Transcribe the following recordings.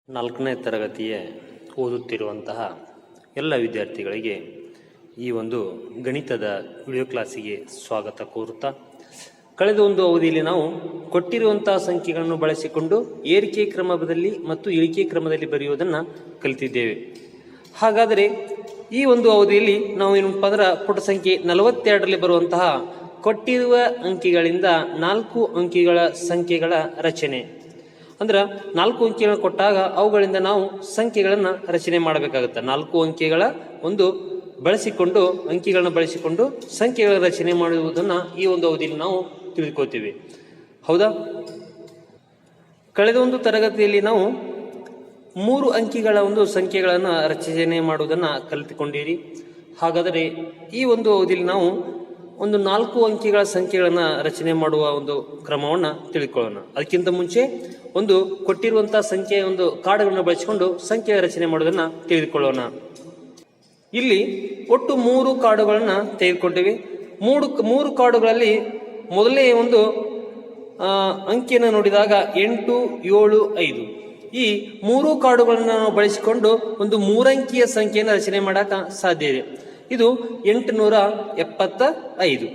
4ನೇ ತರಗತಿಯ ಓದುತ್ತಿರುವಂತಹ ಎಲ್ಲ ವಿದ್ಯಾರ್ಥಿಗಳಿಗೆ ಈ ಒಂದು ಗಣಿತದ ವಿಡಿಯೋ ಕ್ಲಾಸಿಗೆ ಸ್ವಾಗತ ಕೋರುತ್ತಾ, ಕಳೆದ ಒಂದು ಅವಧಿಯಲ್ಲಿ ನಾವು ಕೊಟ್ಟಿರುವಂತಹ ಸಂಖ್ಯೆಗಳನ್ನು ಬಳಸಿಕೊಂಡು ಏರಿಕೆ ಕ್ರಮದಲ್ಲಿ ಮತ್ತು ಇಳಿಕೆ ಕ್ರಮದಲ್ಲಿ ಬರೆಯುವುದನ್ನು ಕಲಿತಿದ್ದೇವೆ. ಹಾಗಾದರೆ ಈ ಒಂದು ಅವಧಿಯಲ್ಲಿ ನಾವು ಏನಪ್ಪ ಅಂದ್ರೆ ಪುಟ ಸಂಖ್ಯೆ 42ರಲ್ಲಿ ಬರುವಂತಹ ಕೊಟ್ಟಿರುವ ಅಂಕಿಗಳಿಂದ 4 ಅಂಕಿಗಳ ಸಂಖ್ಯೆಗಳ ರಚನೆ, ಅಂದ್ರೆ 4 ಅಂಕಿಗಳನ್ನು ಕೊಟ್ಟಾಗ ಅವುಗಳಿಂದ ನಾವು ಸಂಖ್ಯೆಗಳನ್ನು ರಚನೆ ಮಾಡಬೇಕಾಗುತ್ತೆ. 4 ಅಂಕಿಗಳ ಒಂದು ಬಳಸಿಕೊಂಡು ಅಂಕಿಗಳನ್ನು ಬಳಸಿಕೊಂಡು ಸಂಖ್ಯೆಗಳ ರಚನೆ ಮಾಡುವುದನ್ನು ಈ ಒಂದು ಅವಧಿಯಲ್ಲಿ ನಾವು ತಿಳಿದುಕೊಳ್ತೀವಿ. ಹೌದಾ? ಕಳೆದ ಒಂದು ತರಗತಿಯಲ್ಲಿ ನಾವು 3 ಅಂಕಿಗಳ ಒಂದು ಸಂಖ್ಯೆಗಳನ್ನು ರಚನೆ ಮಾಡುವುದನ್ನು ಕಲಿತುಕೊಂಡಿರಿ. ಹಾಗಾದರೆ ಈ ಒಂದು ಅವಧಿಯಲ್ಲಿ ನಾವು ಒಂದು 4 ಅಂಕಿಗಳ ಸಂಖ್ಯೆಗಳನ್ನು ರಚನೆ ಮಾಡುವ ಒಂದು ಕ್ರಮವನ್ನು ತಿಳಿದುಕೊಳ್ಳೋಣ. ಅದಕ್ಕಿಂತ ಮುಂಚೆ ಒಂದು ಕೊಟ್ಟಿರುವಂತಹ ಸಂಖ್ಯೆಯ ಒಂದು ಕಾರ್ಡ್ಗಳನ್ನು ಬಳಸಿಕೊಂಡು ಸಂಖ್ಯೆಯ ರಚನೆ ಮಾಡುವುದನ್ನು ತಿಳಿದುಕೊಳ್ಳೋಣ. ಇಲ್ಲಿ ಒಟ್ಟು 3 ಕಾರ್ಡುಗಳನ್ನು ತೆಗೆದುಕೊಂಡಿವೆ. 3 ಕಾರ್ಡುಗಳಲ್ಲಿ ಮೊದಲನೇ ಒಂದು ಅಂಕಿಯನ್ನು ನೋಡಿದಾಗ 8, 7, 5. ಈ 3 ಕಾರ್ಡುಗಳನ್ನು ನಾವು ಬಳಸಿಕೊಂಡು ಒಂದು 3 ಅಂಕಿಯ ಸಂಖ್ಯೆಯನ್ನು ರಚನೆ ಮಾಡಕ್ಕೆ ಸಾಧ್ಯ ಇದೆ. ಇದು 875.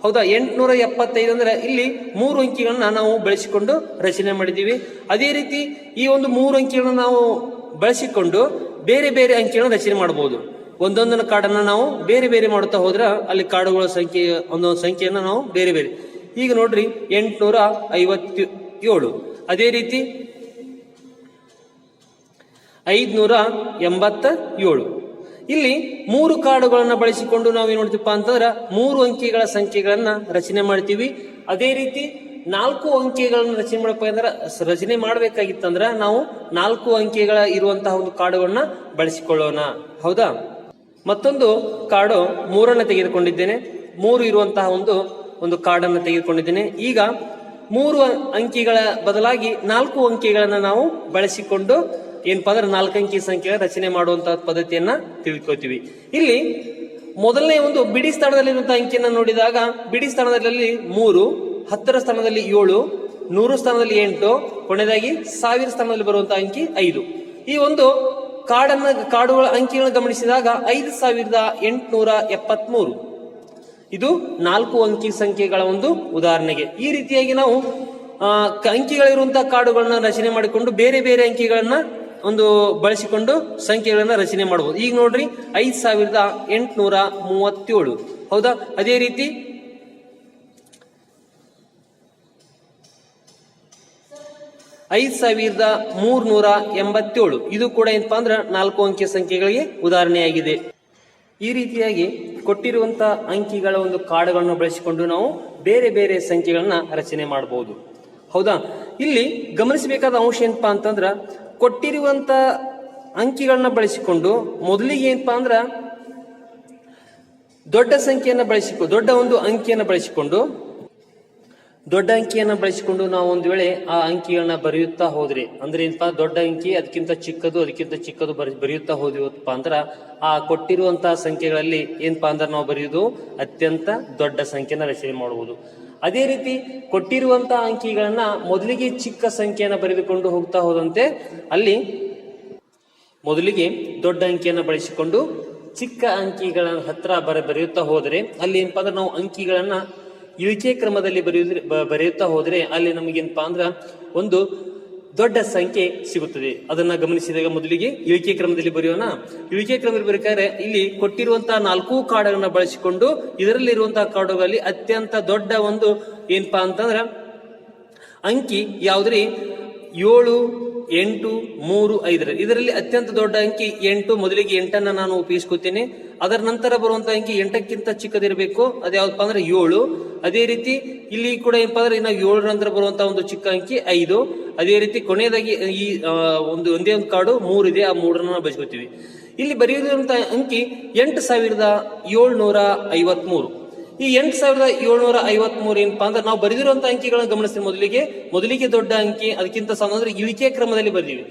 ಹೌದಾ? 875 ಅಂದ್ರೆ ಇಲ್ಲಿ 3 ಅಂಕಿಗಳನ್ನ ನಾವು ಬಳಸಿಕೊಂಡು ರಚನೆ ಮಾಡಿದ್ದೀವಿ. ಅದೇ ರೀತಿ ಈ ಒಂದು 3 ಅಂಕಿಗಳನ್ನು ನಾವು ಬಳಸಿಕೊಂಡು ಬೇರೆ ಬೇರೆ ಅಂಕಿಗಳನ್ನು ರಚನೆ ಮಾಡಬಹುದು. ಒಂದೊಂದನ್ನು ಕಾರ್ಡನ್ನು ನಾವು ಬೇರೆ ಬೇರೆ ಮಾಡುತ್ತಾ ಹೋದ್ರೆ ಅಲ್ಲಿ ಕಾರ್ಡುಗಳ ಸಂಖ್ಯೆ ಒಂದೊಂದು ಸಂಖ್ಯೆಯನ್ನು ನಾವು ಬೇರೆ ಬೇರೆ. ಈಗ ನೋಡ್ರಿ 857. ಅದೇ ರೀತಿ 587. ಇಲ್ಲಿ 3 ಕಾರ್ಡುಗಳನ್ನು ಬಳಸಿಕೊಂಡು ನಾವೇನು ನೋಡ್ತೀವಪ್ಪ ಅಂತಂದ್ರೆ 3 ಅಂಕಿಗಳ ಸಂಖ್ಯೆಗಳನ್ನ ರಚನೆ ಮಾಡ್ತೀವಿ. ಅದೇ ರೀತಿ 4 ಅಂಕಿಗಳನ್ನು ರಚನೆ ಮಾಡಬೇಕಾಗಿತ್ತಂದ್ರೆ ನಾವು 4 ಅಂಕಿಗಳ ಇರುವಂತಹ ಒಂದು ಕಾರ್ಡುಗಳನ್ನ ಬಳಸಿಕೊಳ್ಳೋಣ. ಹೌದಾ? ಮತ್ತೊಂದು ಕಾರ್ಡು 3ಅನ್ನು ತೆಗೆದುಕೊಂಡಿದ್ದೇನೆ. 3 ಇರುವಂತಹ ಒಂದು ಕಾರ್ಡನ್ನು ತೆಗೆದುಕೊಂಡಿದ್ದೇನೆ. ಈಗ 3 ಅಂಕಿಗಳ ಬದಲಾಗಿ 4 ಅಂಕಿಗಳನ್ನ ನಾವು ಬಳಸಿಕೊಂಡು ಏನಪ್ಪಾ ಅಂದ್ರೆ 4 ಅಂಕಿ ಸಂಖ್ಯೆಗಳ ರಚನೆ ಮಾಡುವಂತಹ ಪದ್ಧತಿಯನ್ನ ತಿಳ್ಕೊಳ್ತೀವಿ. ಇಲ್ಲಿ ಮೊದಲನೇ ಒಂದು ಬಿಡಿ ಸ್ಥಾನದಲ್ಲಿರುವಂತಹ ಅಂಕಿಯನ್ನು ನೋಡಿದಾಗ ಬಿಡಿ ಸ್ಥಾನದಲ್ಲಿ 3, 10ರ ಸ್ಥಾನದಲ್ಲಿ 7, 100 ಸ್ಥಾನದಲ್ಲಿ 8, ಕೊನೆಯದಾಗಿ 1000 ಸ್ಥಾನದಲ್ಲಿ ಬರುವಂತಹ ಅಂಕಿ 5. ಈ ಒಂದು ಕಾರ್ಡುಗಳ ಅಂಕಿಗಳನ್ನು ಗಮನಿಸಿದಾಗ 5873. ಇದು 4 ಅಂಕಿ ಸಂಖ್ಯೆಗಳ ಒಂದು ಉದಾಹರಣೆಗೆ. ಈ ರೀತಿಯಾಗಿ ನಾವು ಅಂಕಿಗಳಿರುವಂತಹ ಕಾರ್ಡುಗಳನ್ನ ರಚನೆ ಮಾಡಿಕೊಂಡು ಬೇರೆ ಬೇರೆ ಅಂಕಿಗಳನ್ನ ಒಂದು ಬಳಸಿಕೊಂಡು ಸಂಖ್ಯೆಗಳನ್ನ ರಚನೆ ಮಾಡಬಹುದು. ಈಗ ನೋಡ್ರಿ 5837. ಹೌದಾ? ಅದೇ ರೀತಿ 5387. ಇದು ಕೂಡ ಏನಪ್ಪಾ ಅಂದ್ರೆ 4 ಅಂಕಿಯ ಸಂಖ್ಯೆಗಳಿಗೆ ಉದಾಹರಣೆಯಾಗಿದೆ. ಈ ರೀತಿಯಾಗಿ ಕೊಟ್ಟಿರುವಂತಹ ಅಂಕಿಗಳ ಒಂದು ಕಾರ್ಡ್ಗಳನ್ನು ಬಳಸಿಕೊಂಡು ನಾವು ಬೇರೆ ಬೇರೆ ಸಂಖ್ಯೆಗಳನ್ನ ರಚನೆ ಮಾಡಬಹುದು. ಹೌದಾ? ಇಲ್ಲಿ ಗಮನಿಸಬೇಕಾದ ಅಂಶ ಏನಪ್ಪಾ ಅಂತಂದ್ರ ಕೊಟ್ಟಿರುವಂತ ಅಂಕಿಗಳನ್ನ ಬಳಸಿಕೊಂಡು ಮೊದಲಿಗೆ ಏನಪ್ಪಾ ಅಂದ್ರ ದೊಡ್ಡ ಒಂದು ಅಂಕಿಯನ್ನು ಬಳಸಿಕೊಂಡು ನಾವು ಒಂದು ವೇಳೆ ಆ ಅಂಕಿಗಳನ್ನ ಬರೆಯುತ್ತಾ ಹೋದ್ರೆ ಅಂದ್ರೆ ಏನಪ್ಪಾ ದೊಡ್ಡ ಅಂಕಿ ಅದಕ್ಕಿಂತ ಚಿಕ್ಕದು ಬರೆಯುತ್ತಾ ಹೋದಿವಪ್ಪ ಅಂದ್ರ ಆ ಕೊಟ್ಟಿರುವಂತಹ ಸಂಖ್ಯೆಗಳಲ್ಲಿ ಏನಪ್ಪಾ ಅಂದ್ರೆ ನಾವು ಬರೆಯುವುದು ಅತ್ಯಂತ ದೊಡ್ಡ ಸಂಖ್ಯೆನ ರಚನೆ ಮಾಡಬಹುದು. ಅದೇ ರೀತಿ ಕೊಟ್ಟಿರುವಂತಹ ಅಂಕಿಗಳನ್ನ ಮೊದಲಿಗೆ ಚಿಕ್ಕ ಸಂಖ್ಯೆಯನ್ನು ಬರೆದುಕೊಂಡು ಹೋಗ್ತಾ ಹೋದಂತೆ ಅಲ್ಲಿ ಮೊದಲಿಗೆ ದೊಡ್ಡ ಅಂಕಿಯನ್ನು ಬಳಸಿಕೊಂಡು ಚಿಕ್ಕ ಅಂಕಿಗಳ ಹತ್ರ ಬರೆಯುತ್ತಾ ಹೋದರೆ ಅಲ್ಲಿ ಏನಪ್ಪಾ ಅಂದ್ರೆ ನಾವು ಅಂಕಿಗಳನ್ನ ಇಳಿಕೆ ಕ್ರಮದಲ್ಲಿ ಬರೆಯುತ್ತಾ ಹೋದ್ರೆ ಅಲ್ಲಿ ನಮಗೇನಪ್ಪಾ ಅಂದ್ರ ಒಂದು ದೊಡ್ಡ ಸಂಖ್ಯೆ ಸಿಗುತ್ತದೆ. ಅದನ್ನ ಗಮನಿಸಿದಾಗ ಮೊದಲಿಗೆ ಇಳಿಕೆ ಕ್ರಮದಲ್ಲಿ ಬರೆಯೋಣ. ಇಳಿಕೆ ಕ್ರಮದಲ್ಲಿ ಬರೀಬೇಕಾದ್ರೆ ಇಲ್ಲಿ ಕೊಟ್ಟಿರುವಂತಹ 4 ಕಾರ್ಡುಗಳನ್ನ ಬಳಸಿಕೊಂಡು ಇದರಲ್ಲಿ ಇರುವಂತಹ ಕಾರ್ಡುಗಳಲ್ಲಿ ಅತ್ಯಂತ ದೊಡ್ಡ ಒಂದು ಏನಪ್ಪಾ ಅಂತಂದ್ರ ಅಂಕಿ ಯಾವ್ದ್ರಿ 7, 8, 3, 5. ಇದರಲ್ಲಿ ಅತ್ಯಂತ ದೊಡ್ಡ ಅಂಕಿ 8. ಮೊದಲಿಗೆ 8ಅನ್ನ ನಾನು ಉಪಯೋಗಿಸ್ಕೊತೇನೆ. ಅದರ ನಂತರ ಬರುವಂತಹ ಅಂಕಿ 8ಕ್ಕಿಂತ ಚಿಕ್ಕದಿರಬೇಕು. ಅದ್ಯಾವ್ದಪ್ಪ ಅಂದ್ರೆ 7. ಅದೇ ರೀತಿ ಇಲ್ಲಿ ಕೂಡ ಏನಪ್ಪಾ ಅಂದ್ರೆ ಇನ್ನು 7ರ ನಂತರ ಬರುವಂತಹ ಒಂದು ಚಿಕ್ಕ ಅಂಕಿ 5. ಅದೇ ರೀತಿ ಕೊನೆಯದಾಗಿ ಈ ಒಂದೇ ಒಂದು ಕಾರ್ಡು 3 ಇದೆ. ಆ 3ರನ್ನ ನಾವು ಬಳಸ್ಕೊತೀವಿ. ಇಲ್ಲಿ ಬರೆಯುವಂತಹ ಅಂಕಿ 8753. ಈ 8753 ಏನಪ್ಪಾ ಅಂದ್ರೆ ನಾವು ಬರೆದಿರುವಂತಹ ಅಂಕಿಗಳನ್ನು ಗಮನಿಸ್ತೀವಿ. ಮೊದಲಿಗೆ ದೊಡ್ಡ ಅಂಕಿ ಅದಕ್ಕಿಂತ ಸಣ್ಣ ಅಂದ್ರೆ ಇಳಿಕೆ ಕ್ರಮದಲ್ಲಿ ಬರೆದಿವಿ.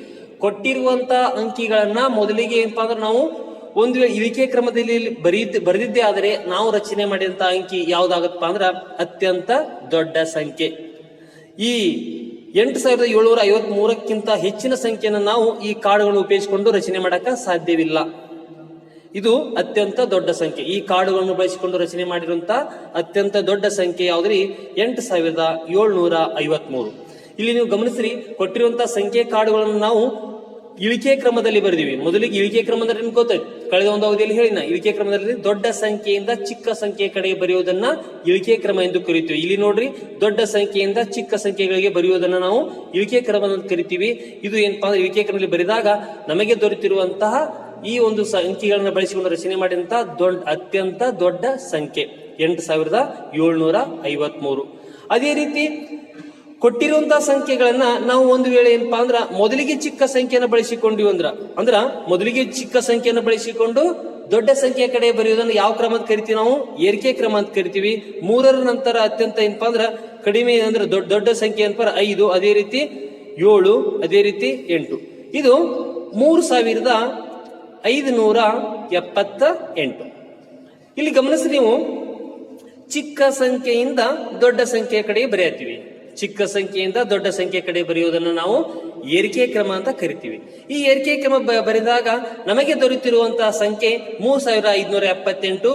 ಕೊಟ್ಟಿರುವಂತಹ ಅಂಕಿಗಳನ್ನ ಮೊದಲಿಗೆ ಏನಪ್ಪಾ ಅಂದ್ರೆ ನಾವು ಒಂದು ವೇಳೆ ಇಳಿಕೆ ಕ್ರಮದಲ್ಲಿ ಬರೆದಿದ್ದೇ ಆದರೆ ನಾವು ರಚನೆ ಮಾಡಿದಂತಹ ಅಂಕಿ ಯಾವ್ದಾಗತ್ತಪ್ಪ ಅಂದ್ರ ಅತ್ಯಂತ ದೊಡ್ಡ ಸಂಖ್ಯೆ. ಈ 8753ಕ್ಕಿಂತ ಹೆಚ್ಚಿನ ಸಂಖ್ಯೆಯನ್ನು ನಾವು ಈ ಕಾರ್ಡ್ಗಳನ್ನು ಉಪಯೋಗಿಸಿಕೊಂಡು ರಚನೆ ಮಾಡಕ ಸಾಧ್ಯವಿಲ್ಲ. ಇದು ಅತ್ಯಂತ ದೊಡ್ಡ ಸಂಖ್ಯೆ. ಈ ಕಾರ್ಡ್ಗಳನ್ನು ಬಳಸಿಕೊಂಡು ರಚನೆ ಮಾಡಿರುವಂತಹ ಅತ್ಯಂತ ದೊಡ್ಡ ಸಂಖ್ಯೆ ಯಾವ್ದ್ರಿ? 8753. ಇಲ್ಲಿ ನೀವು ಗಮನಿಸ್ರಿ, ಕೊಟ್ಟಿರುವಂತಹ ಸಂಖ್ಯೆ ಕಾರ್ಡ್ಗಳನ್ನು ನಾವು ಇಳಿಕೆ ಕ್ರಮದಲ್ಲಿ ಬರೆದಿವಿ. ಮೊದಲಿಗೆ ಇಳಿಕೆ ಕ್ರಮದಲ್ಲಿ ಗೊತ್ತಾಯ್ತು, ಕಳೆದ ಒಂದು ಅವಧಿಯಲ್ಲಿ ಹೇಳಿನ ಇಳಿಕೆ ಕ್ರಮದಲ್ಲಿ ದೊಡ್ಡ ಸಂಖ್ಯೆಯಿಂದ ಚಿಕ್ಕ ಸಂಖ್ಯೆ ಕಡೆಗೆ ಬರೆಯುವುದನ್ನ ಇಳಿಕೆ ಕ್ರಮ ಎಂದು ಕರಿತೀವಿ. ಇಲ್ಲಿ ನೋಡ್ರಿ, ದೊಡ್ಡ ಸಂಖ್ಯೆಯಿಂದ ಚಿಕ್ಕ ಸಂಖ್ಯೆಗಳಿಗೆ ಬರೆಯುವುದನ್ನ ನಾವು ಇಳಿಕೆ ಕ್ರಮ ಎಂದು ಕರಿತೀವಿ. ಇದು ಏನಪ್ಪಾ ಅಂದ್ರೆ ಇಳಿಕೆ ಕ್ರಮದಲ್ಲಿ ಬರೆದಾಗ ನಮಗೆ ದೊರೆತಿರುವಂತಹ ಈ ಒಂದು ಸಂಖ್ಯೆಗಳನ್ನು ಬಳಸಿಕೊಂಡು ರಚನೆ ಮಾಡಿದಂತಹ ಅತ್ಯಂತ ದೊಡ್ಡ ಸಂಖ್ಯೆ 8753. ಅದೇ ರೀತಿ ಕೊಟ್ಟಿರುವಂತಹ ಸಂಖ್ಯೆಗಳನ್ನ ನಾವು ಒಂದು ವೇಳೆ ಏನಪ್ಪಾ ಅಂದ್ರ ಮೊದಲಿಗೆ ಚಿಕ್ಕ ಸಂಖ್ಯೆಯನ್ನು ಬಳಸಿಕೊಂಡಿವಿ ಅಂದ್ರ ಮೊದಲಿಗೆ ಚಿಕ್ಕ ಸಂಖ್ಯೆಯನ್ನು ಬಳಸಿಕೊಂಡು ದೊಡ್ಡ ಸಂಖ್ಯೆ ಕಡೆ ಬರೆಯುವುದನ್ನು ಯಾವ ಕ್ರಮ ಅಂತ ಕರಿತೀವಿ? ನಾವು ಏರಿಕೆ ಕ್ರಮ ಅಂತ ಕರಿತೀವಿ. 3ರ ನಂತರ ಅತ್ಯಂತ ಏನಪ್ಪಾ ಅಂದ್ರ ಕಡಿಮೆ ಅಂದ್ರೆ ದೊಡ್ಡ ಸಂಖ್ಯೆ ಏನಪ್ಪ 5, ಅದೇ ರೀತಿ 7, ಅದೇ ರೀತಿ 8. ಇದು 3578. ಇಲ್ಲಿ ಗಮನಿಸಿ ನೀವು, ಚಿಕ್ಕ ಸಂಖ್ಯೆಯಿಂದ ದೊಡ್ಡ ಸಂಖ್ಯೆಯ ಕಡೆ ಬರೆಯತ್ತೀವಿ. ಚಿಕ್ಕ ಸಂಖ್ಯೆಯಿಂದ ದೊಡ್ಡ ಸಂಖ್ಯೆ ಕಡೆ ಬರೆಯುವುದನ್ನು ನಾವು ಏರಿಕೆ ಕ್ರಮ ಅಂತ ಕರಿತೀವಿ. ಈ ಏರಿಕೆ ಕ್ರಮ ಬರೆದಾಗ ನಮಗೆ ದೊರೆತಿರುವಂತಹ ಸಂಖ್ಯೆ 3578.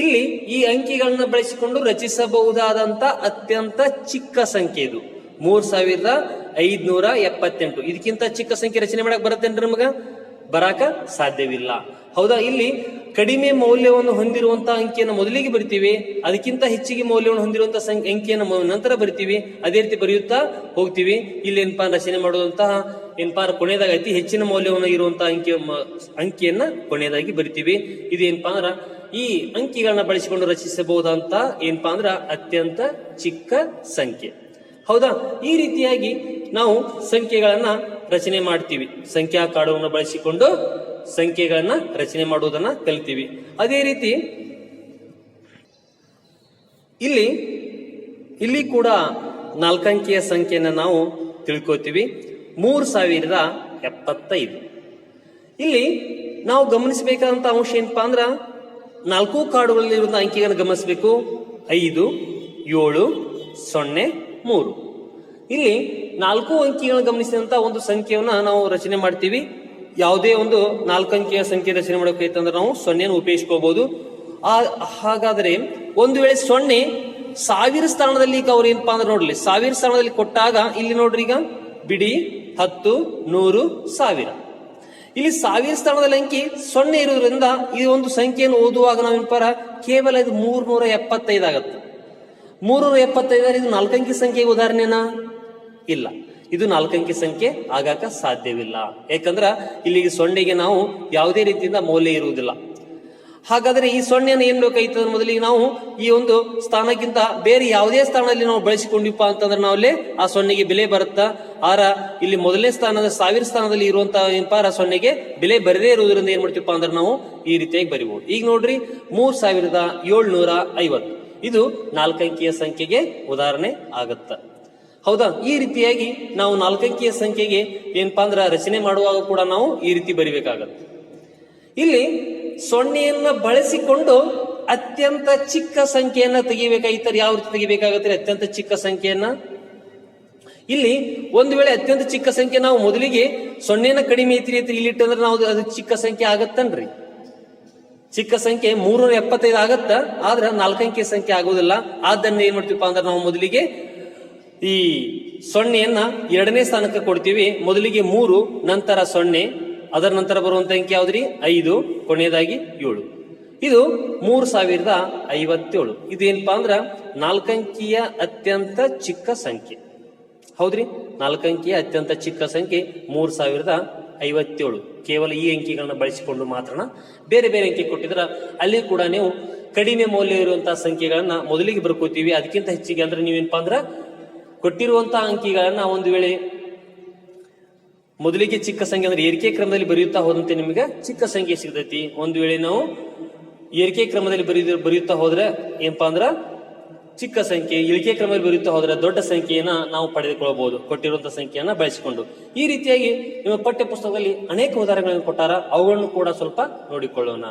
ಇಲ್ಲಿ ಈ ಅಂಕಿಗಳನ್ನ ಬಳಸಿಕೊಂಡು ರಚಿಸಬಹುದಾದಂತ ಅತ್ಯಂತ ಚಿಕ್ಕ ಸಂಖ್ಯೆ ಇದು 3578. ಇದಕ್ಕಿಂತ ಚಿಕ್ಕ ಸಂಖ್ಯೆ ರಚನೆ ಮಾಡಕ್ ಬರುತ್ತೇನ್ರಿ? ನಮಗ ಬರಾಕ ಸಾಧ್ಯವಿಲ್ಲ. ಹೌದಾ? ಇಲ್ಲಿ ಕಡಿಮೆ ಮೌಲ್ಯವನ್ನು ಹೊಂದಿರುವಂತಹ ಅಂಕಿಯನ್ನು ಮೊದಲಿಗೆ ಬರಿತೀವಿ, ಅದಕ್ಕಿಂತ ಹೆಚ್ಚಿಗೆ ಮೌಲ್ಯವನ್ನು ಹೊಂದಿರುವಂತಹ ಅಂಕಿಯನ್ನು ನಂತರ ಬರಿತೀವಿ. ಅದೇ ರೀತಿ ಬರೆಯುತ್ತಾ ಹೋಗ್ತೀವಿ. ಇಲ್ಲಿ ಏನಪ್ಪಾ ರಚನೆ ಮಾಡುವಂತಹ ಏನಪ್ಪಾ ಕೊನೆಯದಾಗ ಅತಿ ಹೆಚ್ಚಿನ ಮೌಲ್ಯವನ್ನು ಇರುವಂತಹ ಅಂಕಿಯನ್ನ ಕೊನೆಯದಾಗಿ ಬರಿತೀವಿ. ಇದು ಏನಪ್ಪಾ ಅಂದ್ರ ಈ ಅಂಕಿಗಳನ್ನ ಬಳಸಿಕೊಂಡು ರಚಿಸಬಹುದಂತ ಏನಪ್ಪಾ ಅಂದ್ರ ಅತ್ಯಂತ ಚಿಕ್ಕ ಸಂಖ್ಯೆ. ಹೌದಾ? ಈ ರೀತಿಯಾಗಿ ನಾವು ಸಂಖ್ಯೆಗಳನ್ನ ರಚನೆ ಮಾಡ್ತೀವಿ. ಸಂಖ್ಯಾ ಕಾರ್ಡನ್ನು ಬಳಸಿಕೊಂಡು ಸಂಖ್ಯೆಗಳನ್ನ ರಚನೆ ಮಾಡುವುದನ್ನ ಕಲಿತೀವಿ. ಅದೇ ರೀತಿ ಇಲ್ಲಿ ಕೂಡ 4 ಅಂಕಿಯ ಸಂಖ್ಯೆಯನ್ನ ನಾವು ತಿಳ್ಕೋತೀವಿ. 3075. ಇಲ್ಲಿ ನಾವು ಗಮನಿಸಬೇಕಾದಂತ ಅಂಶ ಏನಪ್ಪಾ ಅಂದ್ರ 4 ಕಾರ್ಡುಗಳಲ್ಲಿರುವಂತಹ ಅಂಕಿಗಳನ್ನು ಗಮನಿಸಬೇಕು. 5, 7, 0, 3. ಇಲ್ಲಿ 4 ಅಂಕಿಗಳನ್ನು ಗಮನಿಸಿದಂತ ಒಂದು ಸಂಖ್ಯೆಯನ್ನ ನಾವು ರಚನೆ ಮಾಡ್ತೀವಿ. ಯಾವುದೇ ಒಂದು 4 ಅಂಕಿಯ ಸಂಖ್ಯೆ ರಚನೆ ಮಾಡಬೇಕಂದ್ರೆ ನಾವು 0 ಉಪಯೋಗಿಸ್ಕೋಬಹುದು. ಹಾಗಾದ್ರೆ ಒಂದು ವೇಳೆ 0 1000 ಸ್ಥಾನದಲ್ಲಿ ಈಗ ಅವ್ರು ಏನಪ್ಪಾ ಅಂದ್ರೆ ನೋಡ್ಲಿ 1000 ಸ್ಥಾನದಲ್ಲಿ ಕೊಟ್ಟಾಗ ಇಲ್ಲಿ ನೋಡ್ರಿ, ಈಗ ಬಿಡಿ 10, 100, 1000. ಇಲ್ಲಿ 1000 ಸ್ಥಾನದಲ್ಲಿ ಅಂಕಿ 0 ಇರೋದ್ರಿಂದ ಈ ಒಂದು ಸಂಖ್ಯೆಯನ್ನು ಓದುವಾಗ ನಾವೇನಪ್ಪ ಕೇವಲ ಇದು 375 ಆಗತ್ತೆ. 375 ಇದು 4 ಅಂಕಿ ಸಂಖ್ಯೆಗೆ ಉದಾಹರಣೆನಾ? ಇಲ್ಲ, ಇದು 4 ಅಂಕಿ ಸಂಖ್ಯೆ ಆಗಾಕ ಸಾಧ್ಯವಿಲ್ಲ. ಯಾಕಂದ್ರ ಇಲ್ಲಿಗೆ 0ಗೆ ನಾವು ಯಾವುದೇ ರೀತಿಯಿಂದ ಮೌಲ್ಯ ಇರುವುದಿಲ್ಲ. ಹಾಗಾದ್ರೆ ಈ 0ಯನ್ನು ಏನ್ ಬೇಕಾಯ್ತು? ಮೊದಲಿಗೆ ನಾವು ಈ ಒಂದು ಸ್ಥಾನಕ್ಕಿಂತ ಬೇರೆ ಯಾವುದೇ ಸ್ಥಾನದಲ್ಲಿ ನಾವು ಬಳಸಿಕೊಂಡಿಪ್ಪ ಅಂತಂದ್ರೆ ನಾವಲ್ಲಿ ಆ 0ಗೆ ಬೆಲೆ ಬರುತ್ತಾ? ಇಲ್ಲಿ ಮೊದಲನೇ ಸ್ಥಾನದ 1000 ಸ್ಥಾನದಲ್ಲಿ ಇರುವಂತಹ ಏನಪ್ಪಾ 0ಗೆ ಬೆಲೆ ಬರದೇ ಇರುವುದರಿಂದ ಏನ್ ಮಾಡ್ತೀವಪ್ಪ ಅಂದ್ರೆ ನಾವು ಈ ರೀತಿಯಾಗಿ ಬರಿಬಹುದು. ಈಗ ನೋಡ್ರಿ, 3750 ಇದು 4 ಅಂಕಿಯ ಸಂಖ್ಯೆಗೆ ಉದಾಹರಣೆ ಆಗತ್ತ. ಹೌದಾ? ಈ ರೀತಿಯಾಗಿ ನಾವು 4 ಅಂಕಿಯ ಸಂಖ್ಯೆಗೆ ಏನಪ್ಪಾ ಅಂದ್ರ ರಚನೆ ಮಾಡುವಾಗ ಕೂಡ ನಾವು ಈ ರೀತಿ ಬರಿಬೇಕಾಗತ್ತೆ. ಇಲ್ಲಿ 0ಯನ್ನ ಬಳಸಿಕೊಂಡು ಅತ್ಯಂತ ಚಿಕ್ಕ ಸಂಖ್ಯೆಯನ್ನ ತೆಗಿಬೇಕಾಗಿತ್ತಾರೆ. ಯಾವ ರೀತಿ ತೆಗಿಬೇಕಾಗತ್ತೆ ಅತ್ಯಂತ ಚಿಕ್ಕ ಸಂಖ್ಯೆಯನ್ನ? ಇಲ್ಲಿ ಒಂದು ವೇಳೆ ಅತ್ಯಂತ ಚಿಕ್ಕ ಸಂಖ್ಯೆ ನಾವು ಮೊದಲಿಗೆ 0ನ ಕಡಿಮೆ ಐತ್ರಿ ಇಲ್ಲಿಟ್ಟಂದ್ರೆ ನಾವು ಅದು ಚಿಕ್ಕ ಸಂಖ್ಯೆ ಆಗತ್ತನ್ರಿ? ಚಿಕ್ಕ ಸಂಖ್ಯೆ 375 ಆಗತ್ತ, ಆದ್ರೆ 4 ಅಂಕಿಯ ಸಂಖ್ಯೆ ಆಗುವುದಿಲ್ಲ. ಆದ್ದರಿಂದ ಏನ್ ಮಾಡ್ತೀವಪ್ಪ ಅಂದ್ರೆ ನಾವು ಮೊದಲಿಗೆ ಈ 0ಯನ್ನ 2ನೇ ಸ್ಥಾನಕ್ಕೆ ಕೊಡ್ತೀವಿ. ಮೊದಲಿಗೆ 3, ನಂತರ 0, ಅದರ ನಂತರ ಬರುವಂತ ಅಂಕಿ ಯಾವ್ದ್ರಿ? 5, ಕೊನೆಯದಾಗಿ 7. ಇದು 3057. ಇದೇನಪ್ಪಾ ಅಂದ್ರ 4 ಅಂಕಿಯ ಅತ್ಯಂತ ಚಿಕ್ಕ ಸಂಖ್ಯೆ. ಹೌದ್ರಿ? 4 ಅಂಕಿಯ ಅತ್ಯಂತ ಚಿಕ್ಕ ಸಂಖ್ಯೆ 3057. ಕೇವಲ ಈ ಅಂಕಿಗಳನ್ನ ಬಳಸಿಕೊಂಡು ಮಾತ್ರ. ಬೇರೆ ಬೇರೆ ಅಂಕಿ ಕೊಟ್ಟಿದ್ರ ಅಲ್ಲಿ ಕೂಡ ನೀವು ಕಡಿಮೆ ಮೌಲ್ಯ ಇರುವಂತಹ ಸಂಖ್ಯೆಗಳನ್ನ ಮೊದಲಿಗೆ ಬರ್ಕೋತೀವಿ. ಅದಕ್ಕಿಂತ ಹೆಚ್ಚಿಗೆ ಅಂದ್ರೆ ನೀವೇನಪ್ಪಾ ಅಂದ್ರ ಕೊಟ್ಟಿರುವಂತಹ ಅಂಕಿಗಳನ್ನ ಒಂದು ವೇಳೆ ಮೊದಲಿಗೆ ಚಿಕ್ಕ ಸಂಖ್ಯೆ ಅಂದ್ರೆ ಏರಿಕೆ ಕ್ರಮದಲ್ಲಿ ಬರೆಯುತ್ತಾ ಹೋದಂತೆ ನಿಮಗೆ ಚಿಕ್ಕ ಸಂಖ್ಯೆ ಸಿಗ್ತೈತಿ. ಒಂದು ವೇಳೆ ನಾವು ಏರಿಕೆ ಕ್ರಮದಲ್ಲಿ ಬರೆಯುತ್ತಾ ಹೋದ್ರೆ ಏನಪ್ಪಾ ಅಂದ್ರ ಚಿಕ್ಕ ಸಂಖ್ಯೆ, ಇಳಿಕೆ ಕ್ರಮದಲ್ಲಿ ಬರೆಯುತ್ತಾ ಹೋದ್ರೆ ದೊಡ್ಡ ಸಂಖ್ಯೆಯನ್ನ ನಾವು ಪಡೆದುಕೊಳ್ಳಬಹುದು ಕೊಟ್ಟಿರುವಂತಹ ಸಂಖ್ಯೆಯನ್ನ ಬಳಸಿಕೊಂಡು. ಈ ರೀತಿಯಾಗಿ ನಿಮ್ಮ ಪಠ್ಯ ಪುಸ್ತಕದಲ್ಲಿ ಅನೇಕ ಉದಾಹರಣೆಗಳನ್ನು ಕೊಟ್ಟಾರ, ಅವುಗಳನ್ನು ಕೂಡ ಸ್ವಲ್ಪ ನೋಡಿಕೊಳ್ಳೋಣ.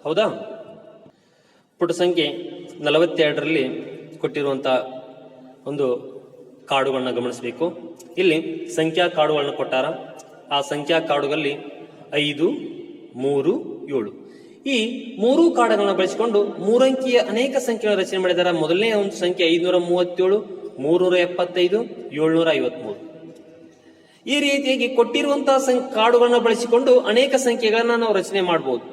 ಹೌದಾ? ಪುಟ ಸಂಖ್ಯೆ 42ರಲ್ಲಿ ಕೊಟ್ಟಿರುವಂತಹ ಒಂದು ಕಾರ್ಡುಗಳನ್ನ ಗಮನಿಸಬೇಕು. ಇಲ್ಲಿ ಸಂಖ್ಯಾ ಕಾರ್ಡುಗಳನ್ನ ಕೊಟ್ಟಾರ. ಆ ಸಂಖ್ಯಾ ಕಾರ್ಡುಗಳಲ್ಲಿ 5, 3, 7 ಈ 3 ಕಾರ್ಡುಗಳನ್ನ ಬಳಸಿಕೊಂಡು 3 ಅಂಕಿಯ ಅನೇಕ ಸಂಖ್ಯೆಗಳ ರಚನೆ ಮಾಡಿದ್ದಾರೆ. ಮೊದಲನೇ ಒಂದು ಸಂಖ್ಯೆ 537, 375, 753. ಈ ರೀತಿಯಾಗಿ ಕೊಟ್ಟಿರುವಂತಹ ಕಾರ್ಡುಗಳನ್ನ ಬಳಸಿಕೊಂಡು ಅನೇಕ ಸಂಖ್ಯೆಗಳನ್ನ ನಾವು ರಚನೆ ಮಾಡಬಹುದು.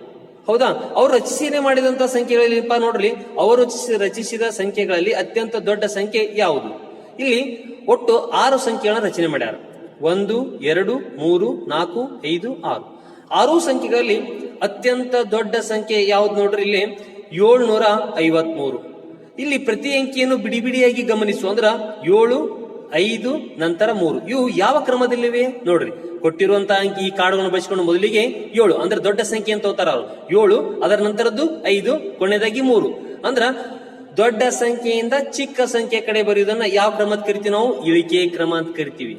ಹೌದಾ? ಅವರು ರಚನೆ ಮಾಡಿದಂತಹ ಸಂಖ್ಯೆಗಳಲ್ಲಿ ನೋಡ್ರಿ, ಅವರು ರಚಿಸಿದ ಸಂಖ್ಯೆಗಳಲ್ಲಿ ಅತ್ಯಂತ ದೊಡ್ಡ ಸಂಖ್ಯೆ ಯಾವುದು? ಇಲ್ಲಿ ಒಟ್ಟು 6 ಸಂಖ್ಯೆಗಳನ್ನ ರಚನೆ ಮಾಡ್ಯಾರ. 1, 2, 3, 4, 5, 6. 6 ಸಂಖ್ಯೆಗಳಲ್ಲಿ ಅತ್ಯಂತ ದೊಡ್ಡ ಸಂಖ್ಯೆ ಯಾವ್ದು ನೋಡ್ರಿ? ಇಲ್ಲಿ 753. ಇಲ್ಲಿ ಪ್ರತಿ ಅಂಕಿಯನ್ನು ಬಿಡಿ ಬಿಡಿಯಾಗಿ ಗಮನಿಸು. ಅಂದ್ರ 7, 5 ನಂತರ 3 ಇವು ಯಾವ ಕ್ರಮದಲ್ಲಿವೆ ನೋಡ್ರಿ. ಕೊಟ್ಟಿರುವಂತಹ ಅಂಕಿ ಈ ಕಾರ್ಡುಗಳನ್ನು ಬಳಸಿಕೊಂಡು ಮೊದಲಿಗೆ 7 ಅಂದ್ರೆ ದೊಡ್ಡ ಸಂಖ್ಯೆ ಅಂತ ಹೋಗ್ತಾರ ಅವರು. 7 ಅದರ ನಂತರದ್ದು 5 ಕೊನೆಯದಾಗಿ 3 ಅಂದ್ರ ದೊಡ್ಡ ಸಂಖ್ಯೆಯಿಂದ ಚಿಕ್ಕ ಸಂಖ್ಯೆ ಕಡೆ ಬರೆಯುವುದನ್ನ ಯಾವ ಕ್ರಮದ ಕರಿತೀವಿ ನಾವು? ಇಳಿಕೆ ಕ್ರಮ ಅಂತ ಕರಿತೀವಿ.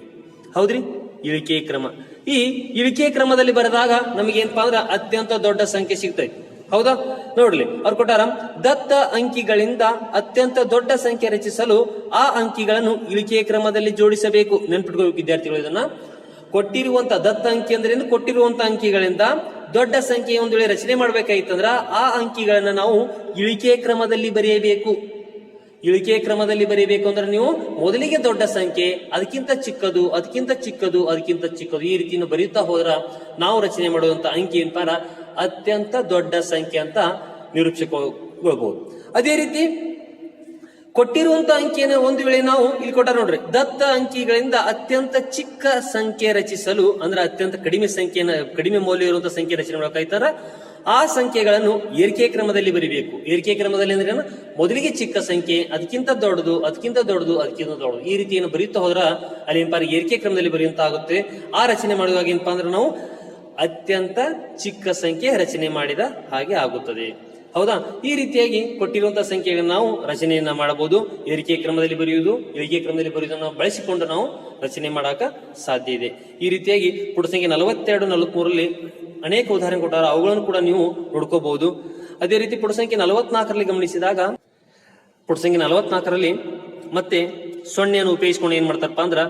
ಹೌದ್ರಿ? ಇಳಿಕೆ ಕ್ರಮ. ಈ ಇಳಿಕೆ ಕ್ರಮದಲ್ಲಿ ಬರೆದಾಗ ನಮಗೇನಪ್ಪಾ ಅಂದ್ರ ಅತ್ಯಂತ ದೊಡ್ಡ ಸಂಖ್ಯೆ ಸಿಗ್ತೈತಿ. ಹೌದಾ? ನೋಡ್ಲಿ, ಅವ್ರು ಕೊಟ್ಟಾರ, ದತ್ತ ಅಂಕಿಗಳಿಂದ ಅತ್ಯಂತ ದೊಡ್ಡ ಸಂಖ್ಯೆ ರಚಿಸಲು ಆ ಅಂಕಿಗಳನ್ನು ಇಳಿಕೆ ಕ್ರಮದಲ್ಲಿ ಜೋಡಿಸಬೇಕು. ನೆನ್ಪಿಟ್ಕೋಬೇಕು ವಿದ್ಯಾರ್ಥಿಗಳು ಇದನ್ನ. ಕೊಟ್ಟಿರುವಂತ ದತ್ತ ಅಂಕಿ ಅಂದ್ರೆ ಕೊಟ್ಟಿರುವಂತ ಅಂಕಿಗಳಿಂದ ದೊಡ್ಡ ಸಂಖ್ಯೆ ಒಂದು ವೇಳೆ ರಚನೆ ಮಾಡ್ಬೇಕಾಯ್ತಂದ್ರ ಆ ಅಂಕಿಗಳನ್ನ ನಾವು ಇಳಿಕೆ ಕ್ರಮದಲ್ಲಿ ಬರೆಯಬೇಕು. ಇಳಿಕೆ ಕ್ರಮದಲ್ಲಿ ಬರೀಬೇಕು ಅಂದ್ರೆ ನೀವು ಮೊದಲಿಗೆ ದೊಡ್ಡ ಸಂಖ್ಯೆ, ಅದಕ್ಕಿಂತ ಚಿಕ್ಕದು, ಅದಕ್ಕಿಂತ ಚಿಕ್ಕದು, ಅದಕ್ಕಿಂತ ಚಿಕ್ಕದು, ಈ ರೀತಿ ಬರೀತಾ ಹೋದ್ರ ನಾವು ರಚನೆ ಮಾಡುವಂತ ಅಂಕಿ ಏನಪ್ಪ ಅತ್ಯಂತ ದೊಡ್ಡ ಸಂಖ್ಯೆ ಅಂತ ನಿರೂಪಿಸಿಕೊಳ್ಳಬಹುದು. ಅದೇ ರೀತಿ ಕೊಟ್ಟಿರುವಂತ ಅಂಕಿಯನ್ನು ಒಂದು ವೇಳೆ ನಾವು ಇಲ್ಲಿ ಕೊಟ್ಟ ನೋಡ್ರಿ, ದತ್ತ ಅಂಕಿಗಳಿಂದ ಅತ್ಯಂತ ಚಿಕ್ಕ ಸಂಖ್ಯೆ ರಚಿಸಲು ಅಂದ್ರೆ ಅತ್ಯಂತ ಕಡಿಮೆ ಮೌಲ್ಯ ಇರುವಂತಹ ಸಂಖ್ಯೆ ರಚನೆ ಮಾಡಬೇಕಾಯ್ತಾರ ಆ ಸಂಖ್ಯೆಗಳನ್ನು ಏರಿಕೆ ಕ್ರಮದಲ್ಲಿ ಬರೀಬೇಕು. ಏರಿಕೆ ಕ್ರಮದಲ್ಲಿ ಅಂದ್ರೆ ಮೊದಲಿಗೆ ಚಿಕ್ಕ ಸಂಖ್ಯೆ, ಅದಕ್ಕಿಂತ ದೊಡ್ಡದು, ಅದಕ್ಕಿಂತ ದೊಡ್ಡದು, ಅದಕ್ಕಿಂತ ದೊಡ್ಡದು, ಈ ರೀತಿಯನ್ನು ಬರೀತಾ ಹೋದ್ರ ಅಲ್ಲಿ ಏನಪ್ಪಾ ಏರಿಕೆ ಕ್ರಮದಲ್ಲಿ ಬರೆಯುವಂತ ಆಗುತ್ತೆ. ಆ ರಚನೆ ಮಾಡುವಾಗ ಏನಪ್ಪಾ ಅಂದ್ರೆ ನಾವು ಅತ್ಯಂತ ಚಿಕ್ಕ ಸಂಖ್ಯೆ ರಚನೆ ಮಾಡಿದ ಹಾಗೆ ಆಗುತ್ತದೆ. ಹೌದಾ? ಈ ರೀತಿಯಾಗಿ ಕೊಟ್ಟಿರುವಂತಹ ಸಂಖ್ಯೆಗಳನ್ನು ನಾವು ರಚನೆಯನ್ನ ಮಾಡಬಹುದು. ಏರಿಕೆ ಕ್ರಮದಲ್ಲಿ ಬರೆಯುವುದು, ಇಳಿಕೆ ಕ್ರಮದಲ್ಲಿ ಬರೆಯುವುದನ್ನು ನಾವು ಬಳಸಿಕೊಂಡು ನಾವು ರಚನೆ ಮಾಡಾಕ ಸಾಧ್ಯ ಇದೆ. ಈ ರೀತಿಯಾಗಿ ಪುಟ ಸಂಖ್ಯೆ 42, 43ರಲ್ಲಿ ಅನೇಕ ಉದಾಹರಣೆ ಕೊಟ್ಟಾರ, ಅವುಗಳನ್ನು ಕೂಡ ನೀವು ನೋಡ್ಕೋಬಹುದು. ಅದೇ ರೀತಿ ಪುಟ ಸಂಖ್ಯೆ 44ರಲ್ಲಿ ಗಮನಿಸಿದಾಗ, ಪುಟ ಸಂಖ್ಯೆ 44ರಲ್ಲಿ ಮತ್ತೆ 0 ಉಪಯೋಗಿಸಿಕೊಂಡು ಏನ್ ಮಾಡ್ತಾರಪ್ಪ ಅಂದ್ರ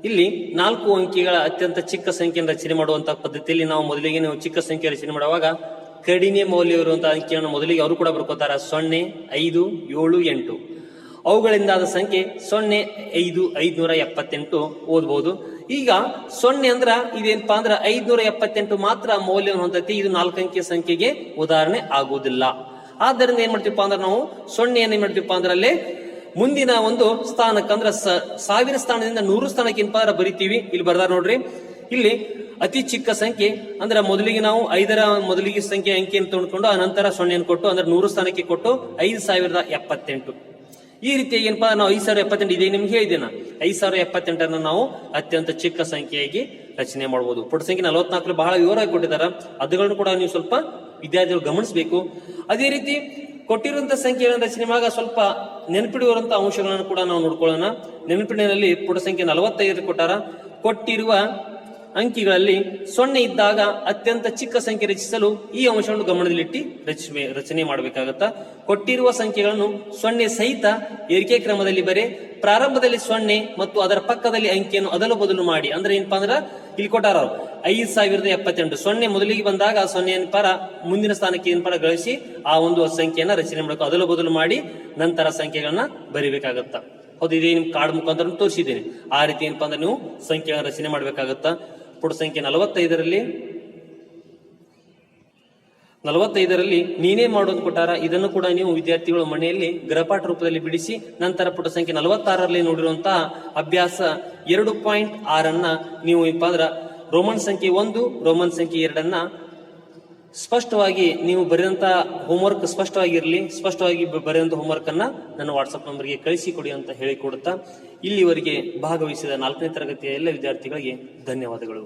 ಇಲ್ಲಿ 4 ಅಂಕಿಗಳ ಅತ್ಯಂತ ಚಿಕ್ಕ ಸಂಖ್ಯೆಯನ್ನು ರಚನೆ ಮಾಡುವಂತಹ ಪದ್ಧತಿಯಲ್ಲಿ ನಾವು ಮೊದಲಿಗೆ ನೀವು ಚಿಕ್ಕ ಸಂಖ್ಯೆ ರಚನೆ ಮಾಡುವಾಗ ಕಡಿಮೆ ಮೌಲ್ಯ ಇರುವಂತಹ ಅಂಕಿಯನ್ನು ಮೊದಲಿಗೆ ಅವರು ಕೂಡ ಬರ್ಕೋತಾರ. 0, 5, 7, 8 ಅವುಗಳಿಂದಾದ ಸಂಖ್ಯೆ 0, 5, 578 ಓದ್ಬಹುದು. ಈಗ 0 ಅಂದ್ರ ಇದೇನಪ್ಪಾ ಅಂದ್ರ 578 ಮಾತ್ರ ಮೌಲ್ಯವನ್ನು ಹೊಂದತಿ. ಇದು 4 ಅಂಕಿಯ ಸಂಖ್ಯೆಗೆ ಉದಾಹರಣೆ ಆಗುವುದಿಲ್ಲ. ಆದ್ದರಿಂದ ಏನ್ ಮಾಡ್ತೀವಪ್ಪ ಅಂದ್ರೆ ನಾವು 0 ಏನ್ ಮಾಡ್ತೀವಪ್ಪ ಅಂದ್ರೆ ಅಲ್ಲಿ ಮುಂದಿನ ಒಂದು ಸ್ಥಾನಕ್ಕೆ ಅಂದ್ರೆ 1000 ಸ್ಥಾನದಿಂದ 100 ಸ್ಥಾನಕ್ಕೆ ಏನಪ್ಪಾ ಅಂದ್ರೆ ಬರಿತೀವಿ. ಇಲ್ಲಿ ಬರ್ದಾರ ನೋಡ್ರಿ, ಇಲ್ಲಿ ಅತಿ ಚಿಕ್ಕ ಸಂಖ್ಯೆ ಅಂದ್ರೆ ಮೊದಲಿಗೆ ನಾವು 5ರ ಮೊದಲಿಗೆ ಸಂಖ್ಯೆ ಅಂಕಿಯನ್ನು ತೆಗೆದುಕೊಂಡು ಆ ನಂತರ 0 ಕೊಟ್ಟು ಅಂದ್ರೆ 100 ಸ್ಥಾನಕ್ಕೆ ಕೊಟ್ಟು 5078. ಈ ರೀತಿಯಾಗಿ ಏನಪ್ಪಾ ನಾವು 5078 ಇದೇ ನಿಮ್ಗೆ ಹೇಳಿದ್ದೇನೆ. 5078 ನಾವು ಅತ್ಯಂತ ಚಿಕ್ಕ ಸಂಖ್ಯೆಯಾಗಿ ರಚನೆ ಮಾಡಬಹುದು. ಪುಟ ಸಂಖ್ಯೆ 44 ಬಹಳ ವಿವರವಾಗಿ ಕೊಟ್ಟಿದ್ದಾರೆ, ಅದುಗಳನ್ನು ಕೂಡ ನೀವು ಸ್ವಲ್ಪ ವಿದ್ಯಾರ್ಥಿಗಳು ಗಮನಿಸಬೇಕು. ಅದೇ ರೀತಿ ಕೊಟ್ಟಿರುವಂತಹ ಸಂಖ್ಯೆಗಳನ್ನು ರಚನೆ ಮಾಡುವಾಗ ಸ್ವಲ್ಪ ನೆನಪಿಡುವಂತಹ ಅಂಶಗಳನ್ನು ಕೂಡ ನಾವು ನೋಡ್ಕೊಳ್ಳೋಣ. ನೆನಪಿನಲ್ಲಿ ಪುಟ ಸಂಖ್ಯೆ 45 ಕೊಟ್ಟಾರ. ಕೊಟ್ಟಿರುವ ಅಂಕಿಗಳಲ್ಲಿ 0 ಇದ್ದಾಗ ಅತ್ಯಂತ ಚಿಕ್ಕ ಸಂಖ್ಯೆ ರಚಿಸಲು ಈ ಅಂಶವನ್ನು ಗಮನದಲ್ಲಿಟ್ಟು ರಚನೆ ಮಾಡಬೇಕಾಗತ್ತ. ಕೊಟ್ಟಿರುವ ಸಂಖ್ಯೆಗಳನ್ನು 0 ಸಹಿತ ಏರಿಕೆ ಕ್ರಮದಲ್ಲಿ ಬರೆ. ಪ್ರಾರಂಭದಲ್ಲಿ 0 ಮತ್ತು ಅದರ ಪಕ್ಕದಲ್ಲಿ ಅಂಕಿಯನ್ನು ಅದಲು ಬದಲು ಮಾಡಿ. ಅಂದ್ರೆ ಏನಪ್ಪಾ ಅಂದ್ರ ಇಲ್ಲಿ ಕೊಟ್ಟಾರ 5078. 0 ಮೊದಲಿಗೆ ಬಂದಾಗ 0 ಏನಪ್ಪಾರ ಮುಂದಿನ ಸ್ಥಾನಕ್ಕೆ ಏನಪ್ಪಾರ ಗಳಿಸಿ ಆ ಒಂದು ಸಂಖ್ಯೆಯನ್ನ ರಚನೆ ಮಾಡಬೇಕು. ಅದಲು ಬದಲು ಮಾಡಿ ನಂತರ ಸಂಖ್ಯೆಗಳನ್ನ ಬರಿಬೇಕಾಗತ್ತ. ಹೌದು, ಇದೇ ನಿಮ್ ಕಾರ್ಡ್ ಮುಖಾಂತರ ತೋರಿಸಿದ್ದೇನೆ. ಆ ರೀತಿ ಏನಪ್ಪಾ ಅಂದ್ರೆ ನೀವು ಸಂಖ್ಯೆಗಳನ್ನ ರಚನೆ ಮಾಡ್ಬೇಕಾಗತ್ತ. ಪುಟ ಸಂಖ್ಯೆ 45ರಲ್ಲಿ ನೀನೇ ಮಾಡೋದು ಕೊಟ್ಟಾರ. ಇದನ್ನು ಕೂಡ ನೀವು ವಿದ್ಯಾರ್ಥಿಗಳು ಮನೆಯಲ್ಲಿ ಗೃಹಪಾಠ ರೂಪದಲ್ಲಿ ಬಿಡಿಸಿ ನಂತರ ಪುಟ ಸಂಖ್ಯೆ 46ರಲ್ಲಿ ನೋಡಿರುವಂತಹ ಅಭ್ಯಾಸ 2.6 ನೀವು ಏನಪ್ಪಾ ಅಂದ್ರ ರೋಮನ್ ಸಂಖ್ಯೆ 1, ರೋಮನ್ ಸಂಖ್ಯೆ 2 ಸ್ಪಷ್ಟವಾಗಿ ನೀವು ಬರೆದಂತ ಹೋಮ್ವರ್ಕ್ ಸ್ಪಷ್ಟವಾಗಿ ಬರೆದಂತ ಹೋಮ್ವರ್ಕ್ ಅನ್ನ ನನ್ನ ವಾಟ್ಸ್ಆಪ್ ನಂಬರ್ಗೆ ಕಳಿಸಿ ಕೊಡಿ ಅಂತ ಹೇಳಿಕೊಡುತ್ತಾ ಇಲ್ಲಿವರೆಗೆ ಭಾಗವಹಿಸಿದ 4ನೇ ತರಗತಿಯ ಎಲ್ಲ ವಿದ್ಯಾರ್ಥಿಗಳಿಗೆ ಧನ್ಯವಾದಗಳು.